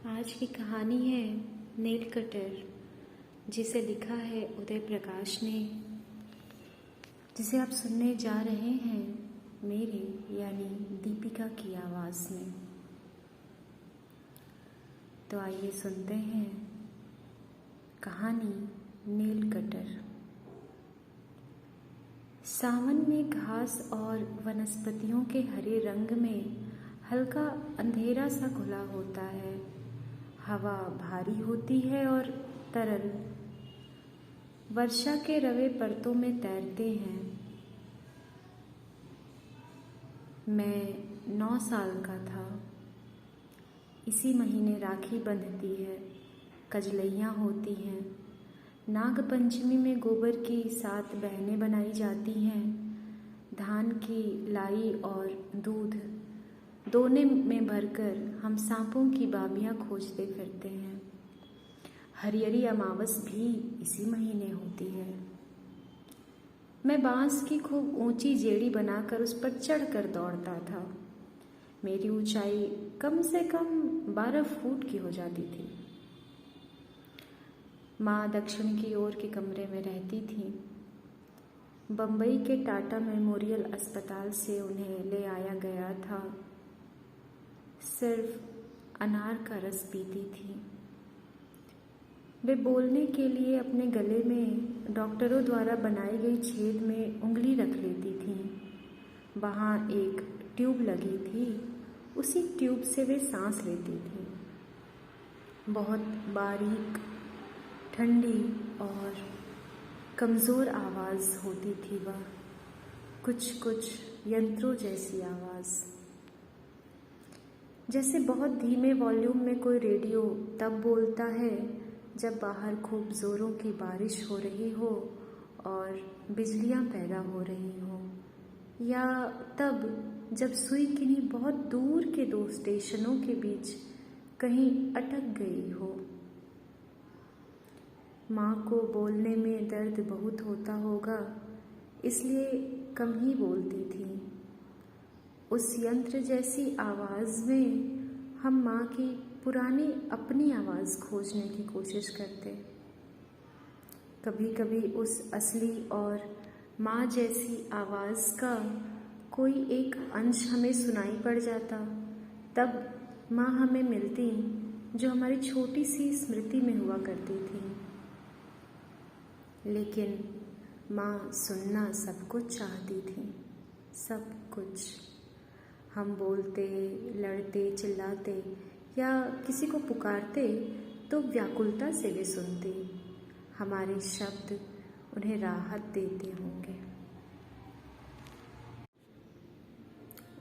आज की कहानी है नेल कटर, जिसे लिखा है उदय प्रकाश ने, जिसे आप सुनने जा रहे हैं मेरे यानी दीपिका की आवाज़ में। तो आइए सुनते हैं कहानी नेल कटर। सावन में घास और वनस्पतियों के हरे रंग में हल्का अंधेरा सा घुला होता है। हवा भारी होती है और तरल वर्षा के रवे परतों में तैरते हैं। मैं 9 साल का था। इसी महीने राखी बंधती है, कजलैयाँ होती हैं। नाग पंचमी में गोबर की 7 बहनें बनाई जाती हैं। धान की लाई और दूध दोने में भरकर हम सांपों की बाबियाँ खोजते फिरते हैं। हरियरी अमावस भी इसी महीने होती है। मैं बांस की खूब ऊंची जेड़ी बनाकर उस पर चढ़कर दौड़ता था। मेरी ऊंचाई कम से कम 12 फुट की हो जाती थी। माँ दक्षिण की ओर के कमरे में रहती थी। बम्बई के टाटा मेमोरियल अस्पताल से उन्हें ले आया गया था। सिर्फ अनार का रस पीती थी। वे बोलने के लिए अपने गले में डॉक्टरों द्वारा बनाई गई छेद में उंगली रख लेती थीं। वहाँ एक ट्यूब लगी थी, उसी ट्यूब से वे सांस लेती थीं। बहुत बारीक, ठंडी और कमज़ोर आवाज़ होती थी वह, कुछ यंत्रों जैसी आवाज़। जैसे बहुत धीमे वॉल्यूम में कोई रेडियो तब बोलता है जब बाहर खूब ज़ोरों की बारिश हो रही हो और बिजलियाँ पैदा हो रही हो, या तब जब सुई किन्हीं बहुत दूर के 2 स्टेशनों के बीच कहीं अटक गई हो। माँ को बोलने में दर्द बहुत होता होगा, इसलिए कम ही बोलती थी। उस यंत्र जैसी आवाज़ में हम माँ की पुरानी अपनी आवाज़ खोजने की कोशिश करते। कभी कभी उस असली और माँ जैसी आवाज़ का कोई एक अंश हमें सुनाई पड़ जाता। तब माँ हमें मिलती, जो हमारी छोटी सी स्मृति में हुआ करती थी। लेकिन माँ सुनना सब कुछ चाहती थी, सब कुछ। हम बोलते, लड़ते, चिल्लाते या किसी को पुकारते तो व्याकुलता से वे सुनती। हमारे शब्द उन्हें राहत देते होंगे।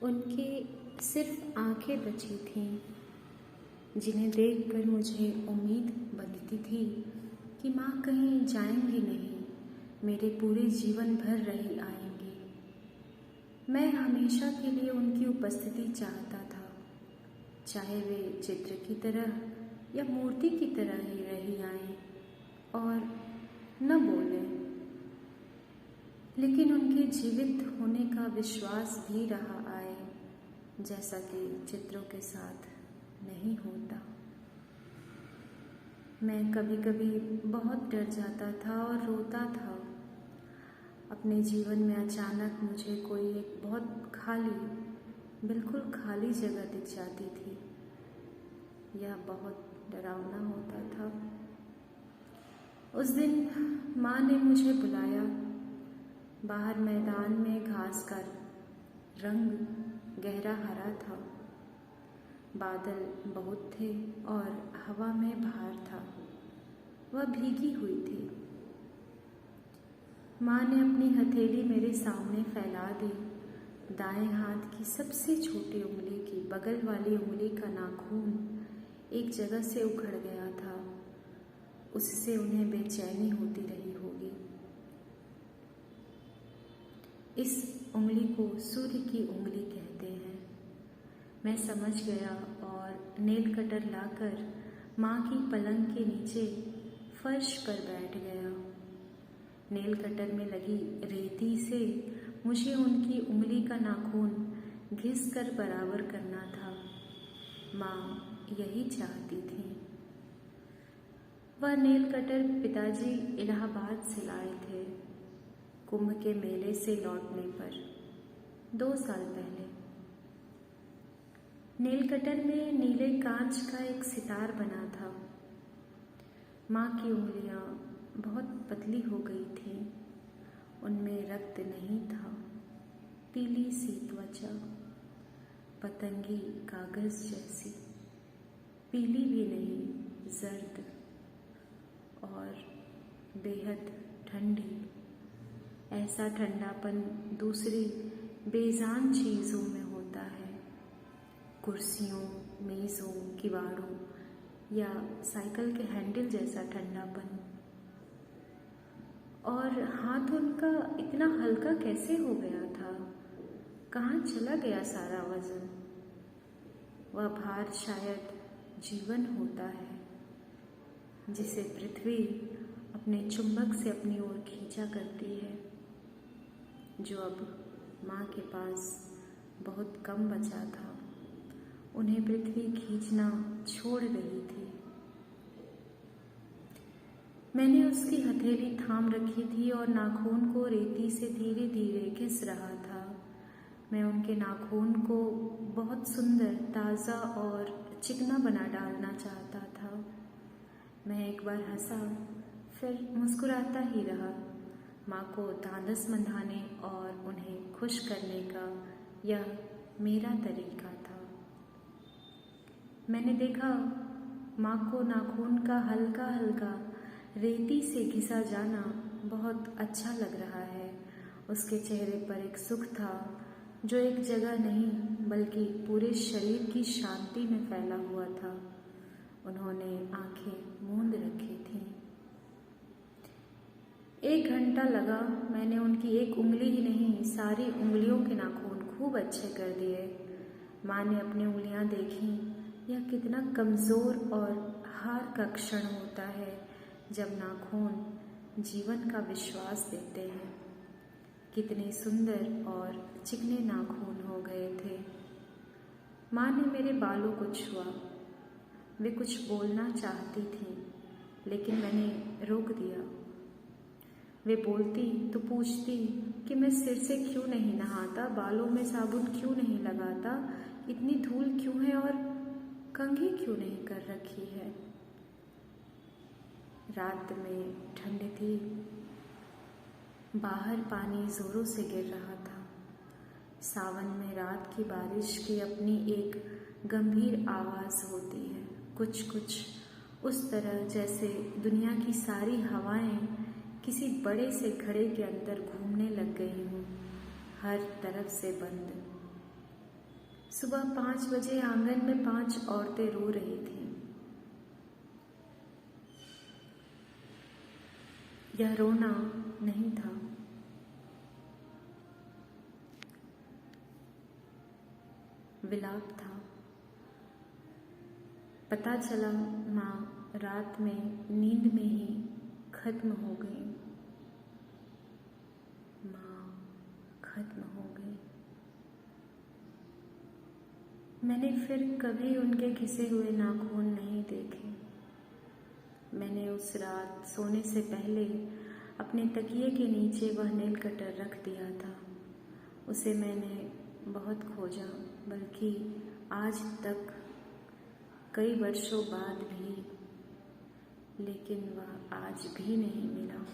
उनकी सिर्फ आंखें बची थीं, जिन्हें देखकर मुझे उम्मीद बनती थी कि माँ कहीं जाएंगी नहीं, मेरे पूरे जीवन भर रही आएंगी। मैं हमेशा के लिए उनकी उपस्थिति चाहता था, चाहे वे चित्र की तरह या मूर्ति की तरह ही रही आएं और न बोलें, लेकिन उनके जीवित होने का विश्वास भी रहा आए, जैसा कि चित्रों के साथ नहीं होता। मैं कभी कभी बहुत डर जाता था और रोता था। अपने जीवन में अचानक मुझे कोई एक बहुत खाली, बिल्कुल खाली जगह दिख जाती थी। यह बहुत डरावना होता था। उस दिन माँ ने मुझे बुलाया। बाहर मैदान में घास का रंग गहरा हरा था। बादल बहुत थे और हवा में भार था। वह भीगी हुई थी। माँ ने अपनी हथेली मेरे सामने फैला दी। दाएं हाथ की सबसे छोटी उंगली की बगल वाली उंगली का नाखून एक जगह से उखड़ गया था। उससे उन्हें बेचैनी होती रही होगी। इस उंगली को सूर्य की उंगली कहते हैं। मैं समझ गया और नेल कटर लाकर माँ की पलंग के नीचे फर्श पर बैठ गया। नेल कटर में लगी रेती से मुझे उनकी उंगली का नाखून घिस कर बराबर करना था। माँ यही चाहती थी। वह नेल कटर पिताजी इलाहाबाद से लाए थे कुंभ के मेले से लौटने पर 2 साल पहले। नेल कटर में नीले कांच का एक सितार बना था। माँ की उंगलियां बहुत पतली हो गई थीं, उनमें रक्त नहीं था, पीली सी त्वचा, पतंगी कागज जैसी, पीली भी नहीं, जर्द और बेहद ठंडी। ऐसा ठंडापन दूसरी बेजान चीज़ों में होता है, कुर्सियों, मेज़ों, किवाड़ों या साइकिल के हैंडल जैसा ठंडापन। और हाथ उनका इतना हल्का कैसे हो गया था? कहाँ चला गया सारा वजन? वह भार शायद जीवन होता है, जिसे पृथ्वी अपने चुंबक से अपनी ओर खींचा करती है, जो अब माँ के पास बहुत कम बचा था। उन्हें पृथ्वी खींचना छोड़ रही थी। मैंने उसकी हथेली थाम रखी थी और नाखून को रेती से धीरे धीरे घिस रहा था। मैं उनके नाखून को बहुत सुंदर, ताज़ा और चिकना बना डालना चाहता था। मैं एक बार हंसा, फिर मुस्कुराता ही रहा। माँ को ढांढस बंधाने और उन्हें खुश करने का यह मेरा तरीका था। मैंने देखा माँ को नाखून का हल्का हल्का रेती से घिसा जाना बहुत अच्छा लग रहा है। उसके चेहरे पर एक सुख था जो एक जगह नहीं बल्कि पूरे शरीर की शांति में फैला हुआ था। उन्होंने आंखें मूंद रखी थीं। 1 घंटा लगा। मैंने उनकी एक उंगली ही नहीं, सारी उंगलियों के नाखून खूब अच्छे कर दिए। माँ ने अपनी उंगलियां देखीं। यह कितना कमज़ोर और हार का क्षण होता है जब नाखून जीवन का विश्वास देते हैं। कितने सुंदर और चिकने नाखून हो गए थे। माँ ने मेरे बालों को छुआ। वे कुछ बोलना चाहती थीं, लेकिन मैंने रोक दिया। वे बोलती तो पूछती कि मैं सिर से क्यों नहीं नहाता, बालों में साबुन क्यों नहीं लगाता, इतनी धूल क्यों है और कंघी क्यों नहीं कर रखी है। रात में ठंड थी। बाहर पानी जोरों से गिर रहा था। सावन में रात की बारिश की अपनी एक गंभीर आवाज़ होती है, कुछ कुछ उस तरह जैसे दुनिया की सारी हवाएं किसी बड़े से घड़े के अंदर घूमने लग गई हूँ, हर तरफ से बंद। सुबह 5 बजे आंगन में 5 औरतें रो रही थीं। यह रोना नहीं था, विलाप था। पता चला माँ रात में नींद में ही खत्म हो गई। माँ खत्म हो गई। मैंने फिर कभी उनके घिसे हुए नाखून नहीं देखे। मैंने उस रात सोने से पहले अपने तकिए के नीचे वह नेल कटर रख दिया था। उसे मैंने बहुत खोजा, बल्कि आज तक कई वर्षों बाद भी, लेकिन वह आज भी नहीं मिला।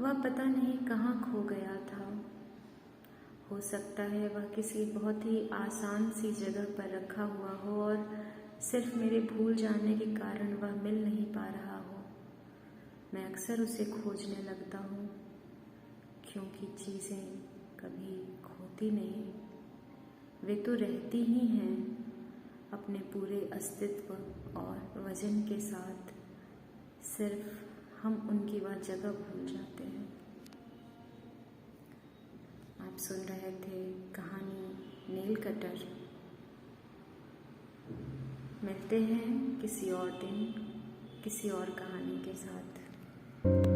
वह पता नहीं कहाँ खो गया था। हो सकता है वह किसी बहुत ही आसान सी जगह पर रखा हुआ हो और सिर्फ मेरे भूल जाने के कारण वह मिल नहीं पा रहा हो। मैं अक्सर उसे खोजने लगता हूँ, क्योंकि चीज़ें कभी खोती नहीं, वे तो रहती ही हैं अपने पूरे अस्तित्व और वजन के साथ। सिर्फ हम उनकी वह जगह भूल जाते हैं। आप सुन रहे थे कहानी नेल कटर। मिलते हैं किसी और दिन, किसी और कहानी के साथ।